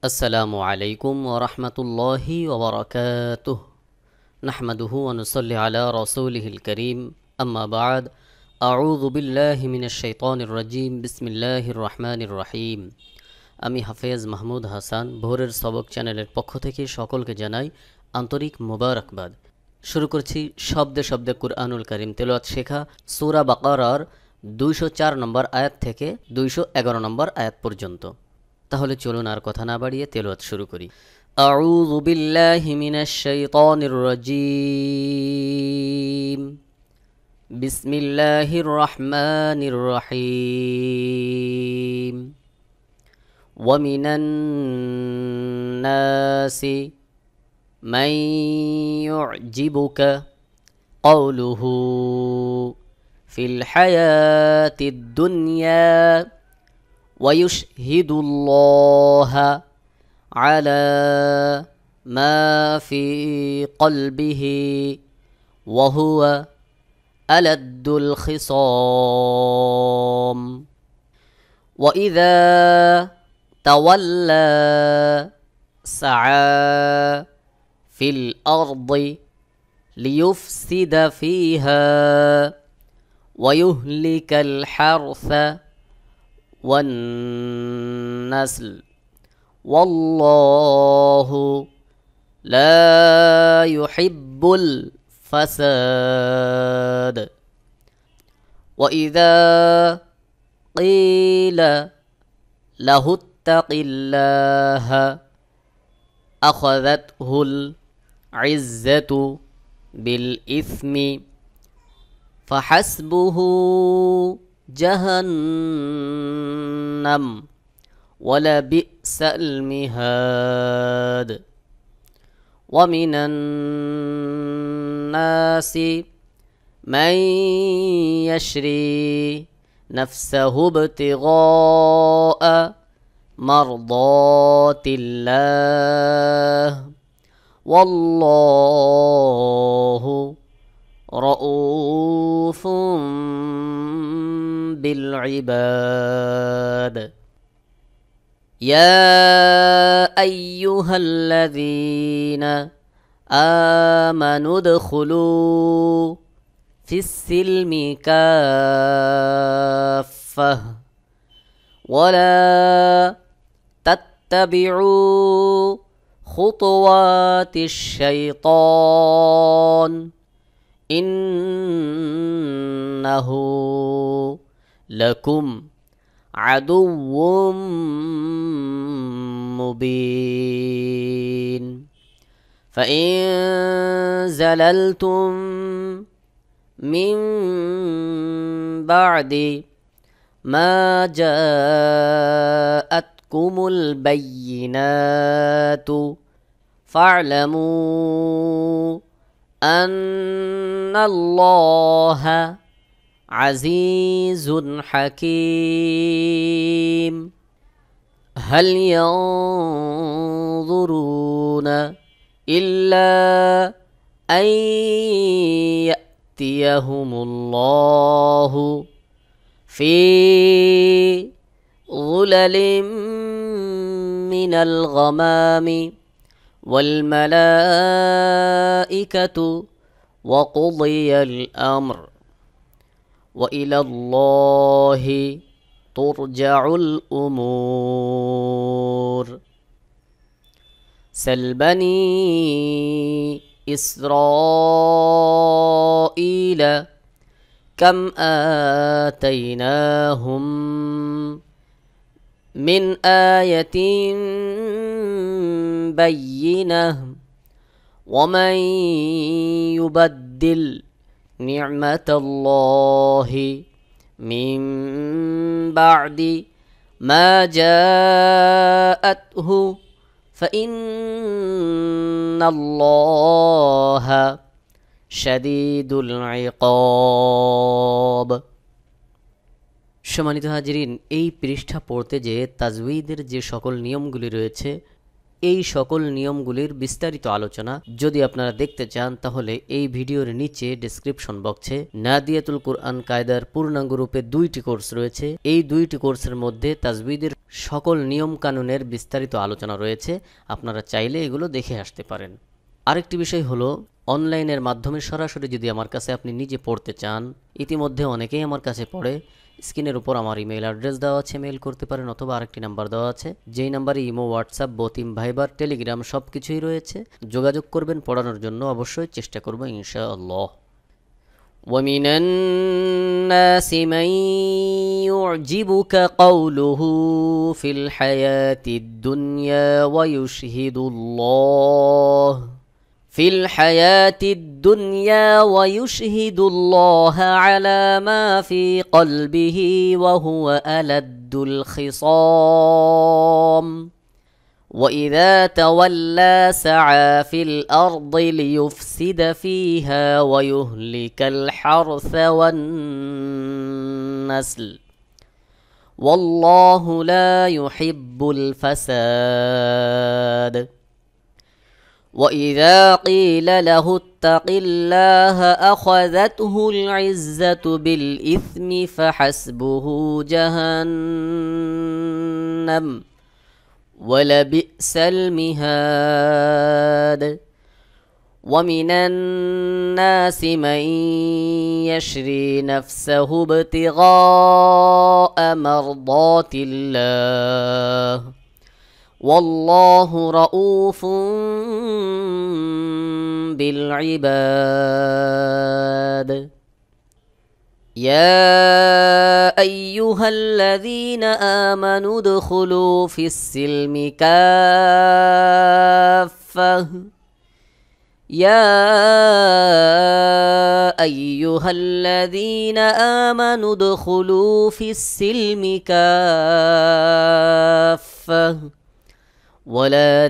আসসালামু আলাইকুম ওয়া রাহমাতুল্লাহি ওয়া বারাকাতুহু নাহমাদুহু ওয়া নুসাল্লি আলা রাসূলিহিল কারীম আম্মা বা'দ আউযু বিল্লাহি মিনাশ শাইতানির রাজীম বিসমিল্লাহির রহমানির রহিম। আমি হাফেজ মাহমুদ হাসান ভোরের সবক চ্যানেলের পক্ষ থেকে সকলকে জানাই আন্তরিক মোবারকবাদ। শুরু করছি শব্দে শব্দে কুরআনুল কারীম তেলাওয়াত শেখা সূরা বাকারার 204 নম্বর আয়াত থেকে 211 নম্বর আয়াত পর্যন্ত। তাহলে চলুন আর কথা না বাড়িয়ে তেলাওয়াত শুরু করি। আউযু বিল্লাহি মিনাশ শাইতানির রাজীম। বিসমিল্লাহির রহমানির রহিম। ওয়া মিনান নাসি মান ইউ'জিবুকা ক্বাউলুহু ফিল হায়াতিদ দুনিয়া ويشهد الله على ما في قلبه وهو ألد الخصام وإذا تولى سعى في الأرض ليفسد فيها ويهلك الحرث والنسل والله لا يحب الفساد وإذا قيل له اتق الله أخذته العزة بالإثم فحسبه جهنم ولبئس المهاد ومن الناس من يشري نفسه ابتغاء مرضات الله والله رؤوف بالعباد يا أيها الذين آمنوا ادخلوا في السلم كافة ولا تتبعوا خطوات الشيطان إنه لكم عدو مبين فإن زللتم من بعد ما جاءتكم البينات فاعلموا أن الله عزيز حكيم هل ينظرون إلا أن يأتيهم الله في ظلل من الغمام والملائكة وقضي الأمر وإلى الله ترجع الأمور سل بني إسرائيل كم آتيناهم من آية بينة ومن يبدل نعمة الله من بعد ما جاءته فإن الله شديد العقاب। সম্মানিত হাজিরিন, এই পৃষ্ঠা পড়তে যে তাজউইদের যে সকল নিয়মগুলি রয়েছে এই সকল নিয়মগুলির বিস্তারিত আলোচনা যদি আপনারা দেখতে চান তাহলে এই ভিডিওর নিচে ডেসক্রিপশন বক্সে নাদিয়াতুল কুরআন কায়দার পূর্ণাঙ্গ রূপে 2টি কোর্স রয়েছে। এই 2টি কোর্সের মধ্যে তাজবিদের সকল নিয়ম কানুনের বিস্তারিত আলোচনা রয়েছে, আপনারা চাইলে এগুলো দেখে আসতে পারেন। আরেকটি বিষয় হলো, অনলাইনের মাধ্যমে সরাসরি যদি আমার কাছে আপনি নিজে পড়তে চান, ইতিমধ্যে অনেকেই আমার কাছে পড়ে, স্ক্রিনের উপর আমার ইমেল অ্যাড্রেস দেওয়া আছে, মেইল করতে পারেন, অথবা আরেকটি নাম্বার দেওয়া আছে, যেই নাম্বারে ইমো, হোয়াটসঅ্যাপ, বতিম, ভাইবার, টেলিগ্রাম সব কিছুই রয়েছে। যোগাযোগ করবেন, পড়ানোর জন্য অবশ্যই চেষ্টা করব ইনশাআল্লাহ। ومن الناس من يعجبك قوله في الحياة الدنيا ويشهد الله على ما في قلبه وهو ألد الخصام وإذا تولى سعى في الأرض ليفسد فيها ويهلك الحرث والنسل والله لا يحب الفساد وإذا قيل له اتق الله أخذته العزة بالإثم فحسبه جهنم ولبئس المهاد ومن الناس من يشري نفسه ابتغاء مرضات الله والله رؤوف بالعباد يا أيها الذين آمنوا ادخلوا في السلم كافة ولا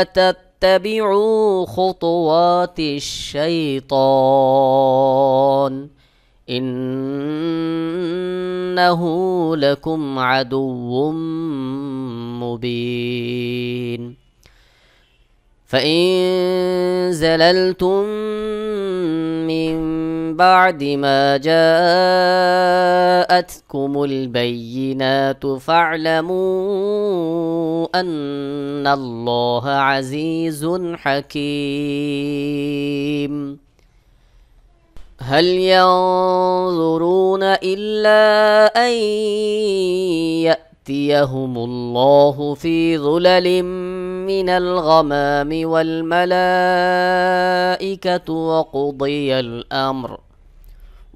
تتبعوا خطوات الشيطان إنه لكم عدو مبين فإن زللتم من بعد ما جاءتكم البينات فاعلموا أن الله عزيز حكيم هل ينظرون إلا أن يأتيهم الله في ظلل من الغمام والملائكة وقضي الأمر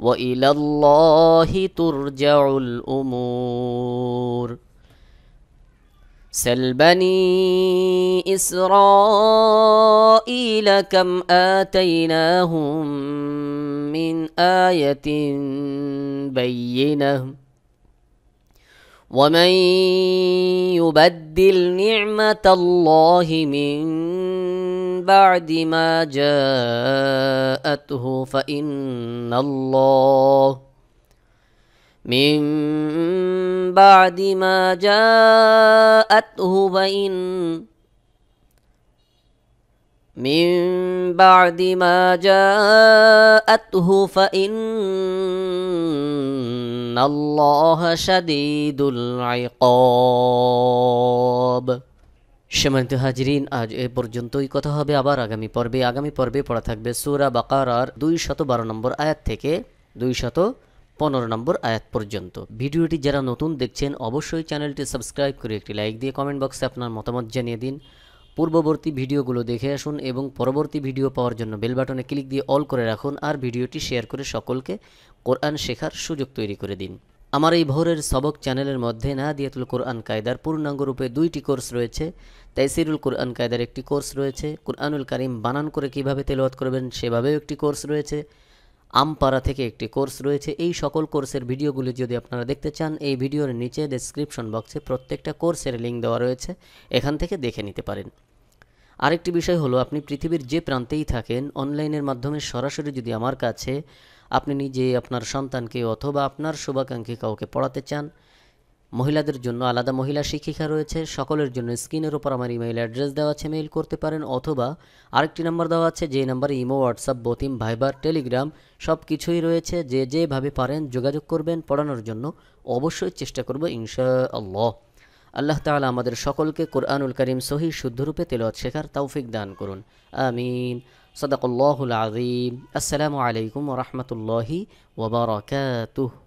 وإلى الله ترجع الأمور سل بني إسرائيل كم آتيناهم من آية بينة ومن يبدل نعمة الله من بعد ما جاءته فإن الله فإن الله شديد العقاب সম্মানিত হাজিরিন, আজ এ পর্যন্তই। কথা হবে আবার আগামী পর্বে পড়া থাকবে সূরা বাকারার 212 নম্বর আয়াত থেকে 215 নম্বর আয়াত পর্যন্ত। ভিডিওটি যারা নতুন দেখছেন অবশ্যই চ্যানেলটি সাবস্ক্রাইব করে একটি লাইক দিয়ে কমেন্ট বক্সে আপনার মতামত জানিয়ে দিন। পূর্ববর্তী ভিডিওগুলো দেখে আসুন এবং পরবর্তী ভিডিও পাওয়ার জন্য বেল বাটনে ক্লিক দিয়ে অল করে রাখুন, আর ভিডিওটি শেয়ার করে সকলকে কোরআন শেখার সুযোগ তৈরি করে দিন। আমার এই ভোরের সবক চ্যানেলের মধ্যে নাদিয়াতুল কুরআন কায়দার পূর্ণাঙ্গ রূপে 2টি কোর্স রয়েছে। তাইসিরুল কুরআন কায়দার একটি কোর্স রয়েছে, কুরআনুল কারীম বানান করে কিভাবে তেলাওয়াত করবেন সেভাবেও একটি কোর্স রয়েছে, আমপারা থেকে একটি কোর্স রয়েছে। এই সকল কোর্সের ভিডিওগুলি যদি আপনারা দেখতে চান, এই ভিডিওর নিচে ডেসক্রিপশন বক্সে প্রত্যেকটা কোর্সের লিঙ্ক দেওয়া রয়েছে, এখান থেকে দেখে নিতে পারেন। আরেকটি বিষয় হলো, আপনি পৃথিবীর যে প্রান্তেই থাকেন অনলাইনের মাধ্যমে সরাসরি যদি আমার কাছে আপনি নিজে আপনার সন্তানকে অথবা আপনার শুভাকাঙ্ক্ষী কাউকে পড়াতে চান, মহিলাদের জন্য আলাদা মহিলা শিক্ষিকা রয়েছে। সকলের জন্য স্ক্রিনের উপর আমার ইমেইল অ্যাড্রেস দেওয়া আছে, মেইল করতে পারেন, অথবা আরেকটি নাম্বার দেওয়া আছে, যে নাম্বারে ইমো, হোয়াটসঅ্যাপ, বতিম, ভাইবার, টেলিগ্রাম সব কিছুই রয়েছে। যে যেভাবে পারেন যোগাযোগ করবেন পড়ানোর জন্য, অবশ্যই চেষ্টা করব ইনশাআল্লাহ। আল্লাহ তাআলা আমাদের সকলকে কোরআনুল কারীম সহিহ শুদ্ধরূপে তেলাওয়াত শেখার তৌফিক দান করুন। আমিন। সাদাকাল্লাহুল আযীম। আসসালামু আলাইকুম ওয়া রাহমাতুল্লাহি ওয়া বারাকাতুহু।